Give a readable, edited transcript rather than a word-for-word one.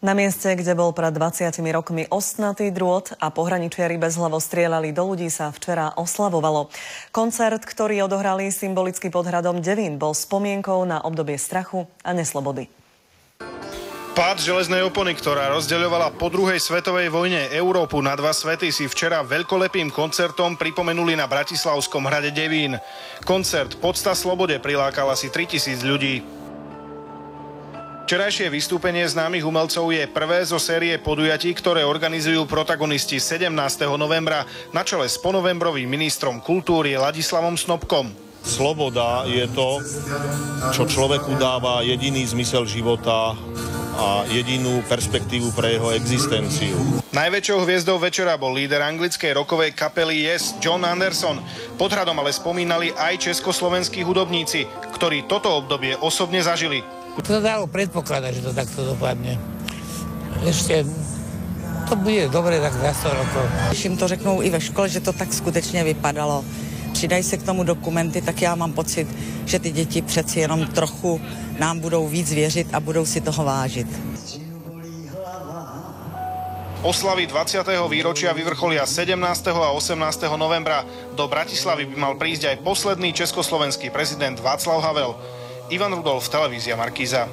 Na mieste, kde bol pred 20 rokmi ostnatý drôt a pohraničiari bezhlavo strieľali do ľudí, sa včera oslavovalo. Koncert, ktorý odohrali symbolicky pod hradom Devín, bol spomienkou na obdobie strachu a neslobody. Pád železnej opony, ktorá rozdeľovala po druhej svetovej vojne Európu na dva svety, si včera veľkolepým koncertom pripomenuli na bratislavskom hrade Devín. Koncert Pocta slobode prilákal asi 3000 ľudí. Včerajšie vystúpenie známych umelcov je prvé zo série podujatí, ktoré organizujú protagonisti 17. novembra na čele s ponovembrovým ministrom kultúry Ladislavom Snopkom. Sloboda je to, čo človeku dáva jediný zmysel života a jedinú perspektívu pre jeho existenciu. Najväčšou hviezdou večera bol líder anglickej rockovej kapely Yes, John Anderson. Pod hradom ale spomínali aj československí hudobníci, ktorí toto obdobie osobne zažili. To dalo predpokladať, že to takto dopadne. Ešte to bude dobre tak za 100 rokov. Když jim to řeknou i ve škole, že to tak skutečně vypadalo, přidají se k tomu dokumenty, tak já mám pocit, že ty děti přeci jenom trochu nám budou víc věřit a budou si toho vážit. Oslavy 20. výročia vyvrcholia 17. a 18. novembra. Do Bratislavy by mal prísť aj posledný československý prezident Václav Havel. Ivan Rudolf, televízia Markíza.